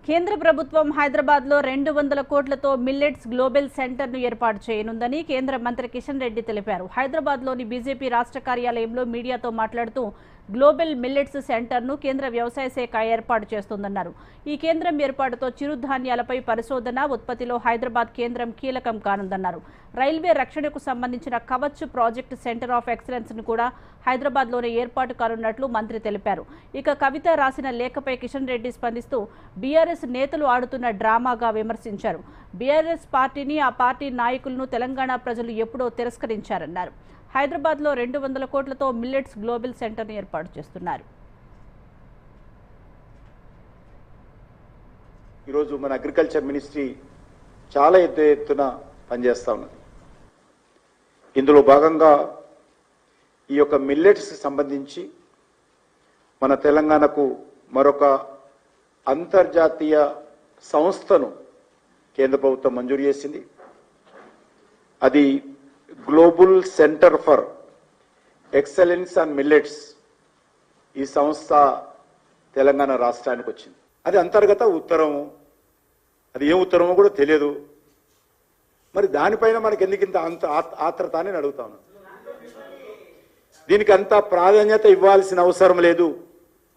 కేంద్ర ప్రభుత్వం హైదరాబాద్ లో 200 కోట్లతో మిల్లెట్స్ గ్లోబల్ సెంటర్ ను ఏర్పాటు చేయనుందని కేంద్ర మంత్రి కిషన్ రెడ్డి తెలిపారు. హైదరాబాద్ లోని బీజేపీ రాష్ట్ర కార్యాలయంలో మీడియాతో మాట్లాడుతూ గ్లోబల్ మిల్లెట్స్ సెంటర్ ను కేంద్ర వ్యవసాయ శాఖ ఏర్పాటు చేస్తోందన్నారు. ఈ కేంద్రం ఏర్పాటుతో చిరుధాన్యాలపై పరిశోధన ఉత్పత్తిలో హైదరాబాద్ కేంద్రం కీలకం కానుందన్నారు. రైల్వే రక్షణకు సంబంధించిన Kavach project centre of excellence ను కూడా హైదరాబాద్ లోనే ఏర్పాటు కానున్నట్లు మంత్రి తెలిపారు. ఇక కవిత రాసిన లేఖపై కిషన్ రెడ్డి స్పందిస్తూ బీఆర్ఎస్ నేతలు ఆడుతున్న డ్రామాగా విమర్శించారు. బీఆర్ఎస్ పార్టీని ఆ పార్టీ నాయకులను తెలంగాణ ప్రజలు ఎప్పుడో తిరస్కరించారన్నారు. హైదరాబాద్ లో 200 కోట్లతో మిల్లెట్స్ గ్లోబల్ సెంటర్ ని ఏర్పాటు చేస్తున్నారు. ఈరోజు మన అగ్రికల్చర్ మినిస్ట్రీ చాలా ఎత్తున పనిచేస్తూ ఉన్నది. ఇందులో భాగంగా ఈ యొక్క మిల్లెట్స్ సంబంధించి మన తెలంగాణకు మరొక అంతర్జాతీయ సంస్థను కేంద్ర ప్రభుత్వం మంజూరు చేసింది. అది global centre for excellence on millets. ఈ సంస్థ తెలంగాణ రాష్ట్రానికి వచ్చింది. అది అంతర్గత ఉత్తరము, అది ఏ ఉత్తరమో కూడా తెలియదు. మరి దానిపైన మనకి ఎందుకు ఇంత ఆత్రత అని అడుగుతాను. దీనికి అంత ప్రాధాన్యత ఇవ్వాల్సిన అవసరం లేదు.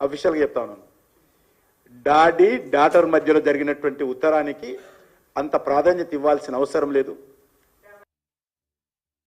అఫీషియల్గా చెప్తా ఉన్నాను. డాడీ డాటర్ మధ్యలో జరిగినటువంటి ఉత్తరానికి అంత ప్రాధాన్యత ఇవ్వాల్సిన అవసరం లేదు.